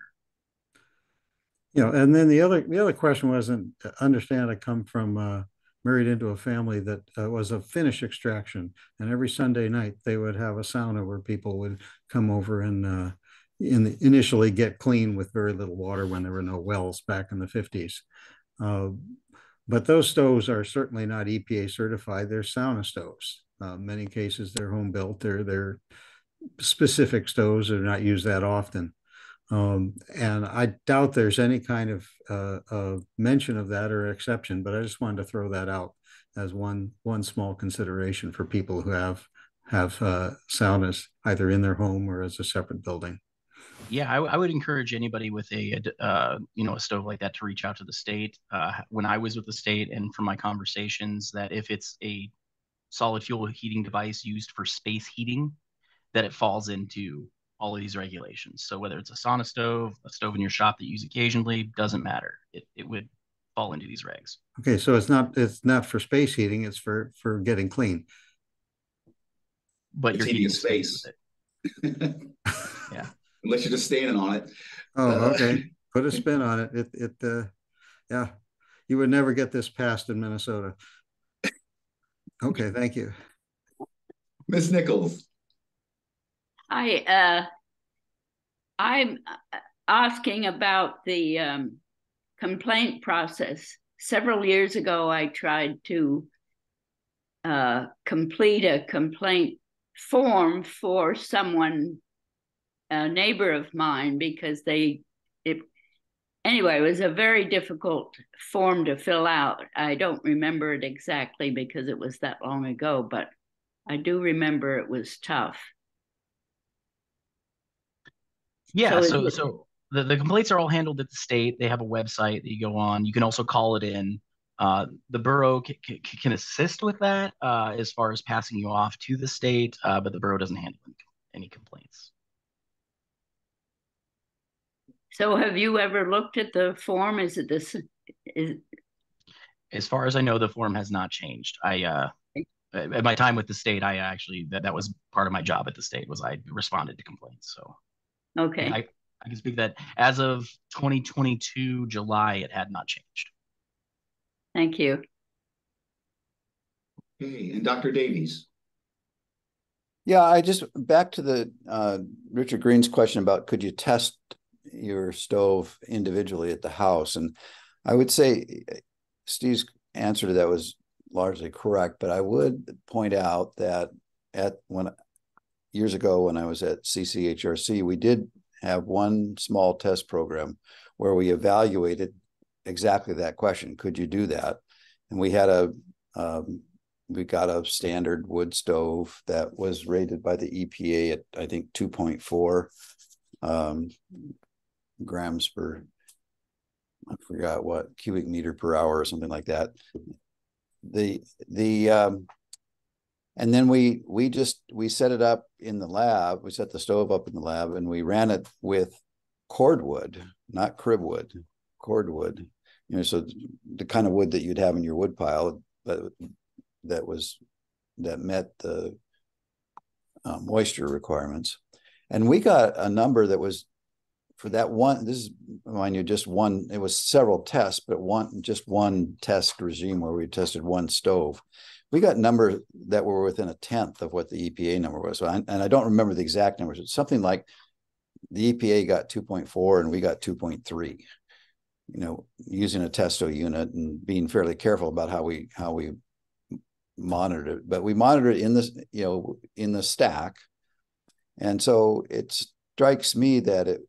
And then the other question wasn't, understand I come from married into a family that was of Finnish extraction, and every Sunday night they would have a sauna where people would come over and initially get clean with very little water when there were no wells back in the 50s. But those stoves are certainly not EPA certified. They're sauna stoves. Many cases they're home built. They're specific stoves. They're not used that often. And I doubt there's any kind of mention of that or exception, but I just wanted to throw that out as one small consideration for people who have saunas either in their home or as a separate building. Yeah, I would encourage anybody with a stove like that to reach out to the state. When I was with the state, and from my conversations, that if it's a solid fuel heating device used for space heating, that it falls into all of these regulations. So whether it's a sauna stove, a stove in your shop that you use occasionally, doesn't matter. It would fall into these regs. Okay, so it's not for space heating. It's for getting clean. But it's you're heating space. With it. Yeah. Unless you're just standing on it. Oh, okay. Put a spin on it. Yeah, you would never get this passed in Minnesota. Okay, thank you. Ms. Nichols. Hi, I'm asking about the complaint process. Several years ago, I tried to complete a complaint form for someone, a neighbor of mine, because anyway, it was a very difficult form to fill out. I don't remember it exactly because it was that long ago, but I do remember it was tough. Yeah, so the complaints are all handled at the state. They have a website that you go on. You can also call it in. The borough can assist with that as far as passing you off to the state, but the borough doesn't handle any complaints. So have you ever looked at the form? Is it this? As far as I know, the form has not changed. At my time with the state, I actually, that was part of my job at the state, was I responded to complaints. So okay. I can speak that as of 2022, July, it had not changed. Thank you. Okay, and Dr. Davies. Yeah, I just back to the Richard Green's question about could you test your stove individually at the house? And I would say Steve's answer to that was largely correct, but I would point out that years ago when I was at CCHRC, we did have one small test program where we evaluated exactly that question. Could you do that? And we had we got a standard wood stove that was rated by the EPA at, I think, 2.4 grams per, I forgot what, cubic meter per hour or something like that. And then we set it up in the lab. We set the stove up in the lab and we ran it with cordwood, not cribwood, cordwood. So the kind of wood that you'd have in your wood pile, but that met the moisture requirements. And we got a number that was, for that one, this is, mind you, just one, it was several tests, but just one test regime where we tested one stove. We got numbers that were within 1/10 of what the EPA number was. So and I don't remember the exact numbers. It's something like the EPA got 2.4 and we got 2.3, using a testo unit and being fairly careful about how we monitored it. But we monitored it in this, in the stack. And so it strikes me that it,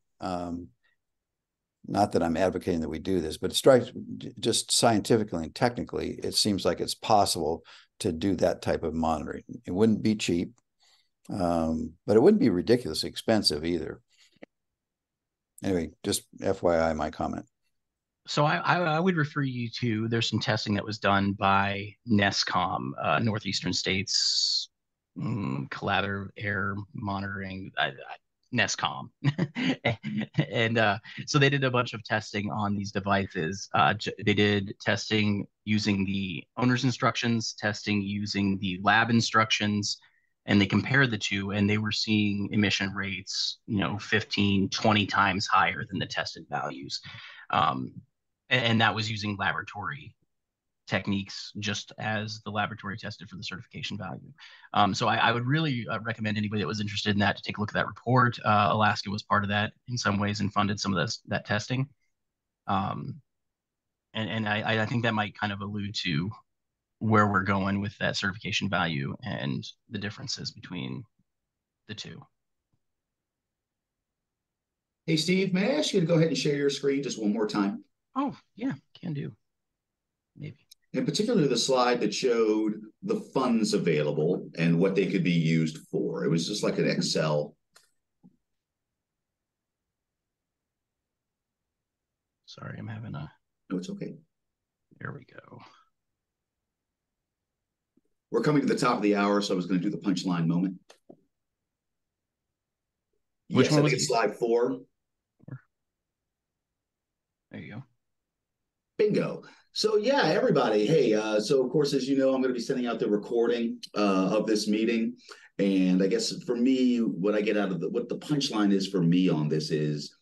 not that I'm advocating that we do this, but it strikes just scientifically and technically, it seems like it's possible to do that type of monitoring. It wouldn't be cheap, but it wouldn't be ridiculously expensive either. Anyway, just FYI, my comment. So I would refer you to, there's some testing that was done by NESCOM, Northeastern States Collaborative Air Monitoring, NESCOM. And so they did a bunch of testing on these devices. They did testing using the owner's instructions, testing using the lab instructions, and they compared the two, and they were seeing emission rates, 15, 20 times higher than the tested values. And that was using laboratory techniques just as the laboratory tested for the certification value. So I would really recommend anybody that was interested in that to take a look at that report. Alaska was part of that in some ways and funded some of that testing. And I think that might kind of allude to where we're going with that certification value and the differences between the two. Hey, Steve, may I ask you to go ahead and share your screen just one more time? Oh, yeah, can do. Maybe. In particular, the slide that showed the funds available and what they could be used for. It was just like an Excel. Sorry, I'm having a... No, it's okay. There we go. We're coming to the top of the hour, so I was going to do the punchline moment. Which one was it? Slide 4. There you go. Bingo. So yeah, everybody. Hey, so of course, as you know, I'm going to be sending out the recording of this meeting. And I guess for me, what I get out of what the punchline is for me on this is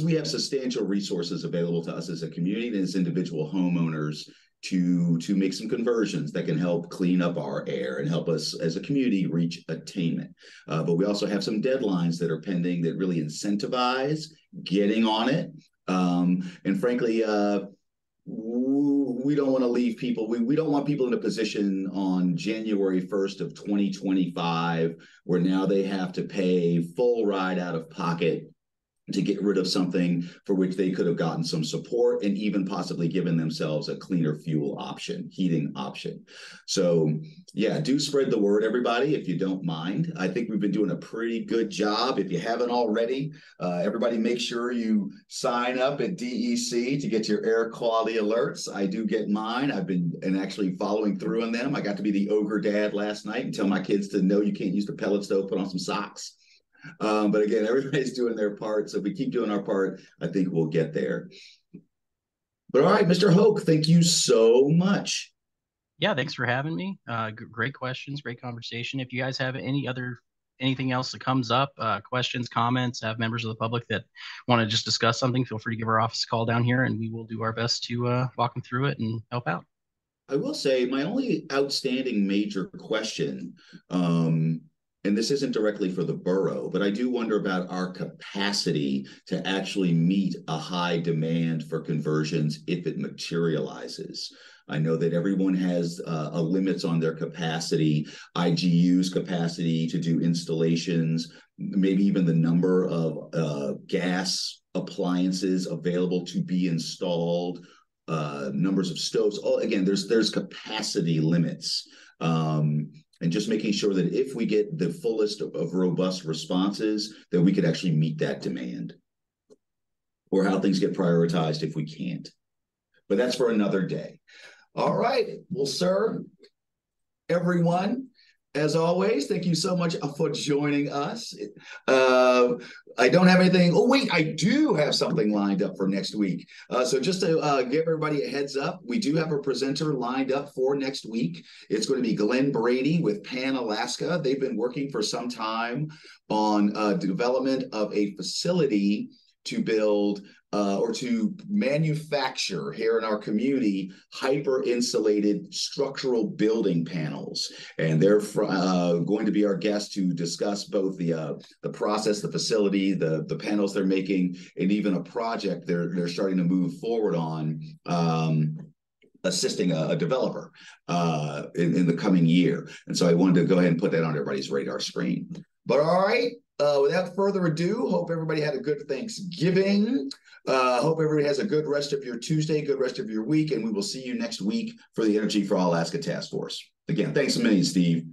we have substantial resources available to us as a community and as individual homeowners to make some conversions that can help clean up our air and help us as a community reach attainment. But we also have some deadlines that are pending that really incentivize getting on it. And frankly, we don't want to leave people. We don't want people in a position on January 1st of 2025 where now they have to pay full ride out of pocket to get rid of something for which they could have gotten some support and even possibly given themselves a cleaner fuel option, heating option. So yeah, do spread the word, everybody, if you don't mind. I think we've been doing a pretty good job. If you haven't already, everybody make sure you sign up at DEC to get your air quality alerts. I do get mine. I've been actually following through on them. I got to be the ogre dad last night and tell my kids to know you can't use the pellet stove, put on some socks. But again, everybody's doing their part. So if we keep doing our part, I think we'll get there. But all right, Mr. Hoke, thank you so much. Yeah, thanks for having me. Great questions, great conversation. If you guys have anything else that comes up, questions, comments, have members of the public that want to just discuss something, feel free to give our office a call down here and we will do our best to walk them through it and help out. I will say my only outstanding major question, and this isn't directly for the borough, but I do wonder about our capacity to actually meet a high demand for conversions if it materializes. I know that everyone has limits on their capacity, IGU's capacity to do installations, maybe even the number of gas appliances available to be installed, numbers of stoves. Again, there's capacity limits. And just making sure that if we get the fullest of robust responses, that we could actually meet that demand, or how things get prioritized if we can't. But that's for another day. All right. Well, sir, everyone, as always, thank you so much for joining us. I don't have anything. Oh, wait, I do have something lined up for next week. So just to give everybody a heads up, we do have a presenter lined up for next week. It's going to be Glenn Brady with Pan Alaska. They've been working for some time on development of a facility to build or to manufacture here in our community hyper-insulated structural building panels. And they're going to be our guest to discuss both the process, the facility, the panels they're making, and even a project they're starting to move forward on, assisting a developer in the coming year. And so I wanted to go ahead and put that on everybody's radar screen. But all right, without further ado, hope everybody had a good Thanksgiving. Hope everybody has a good rest of your Tuesday, good rest of your week, and we will see you next week for the Energy for All Alaska Task Force. Again, thanks a million, Steve.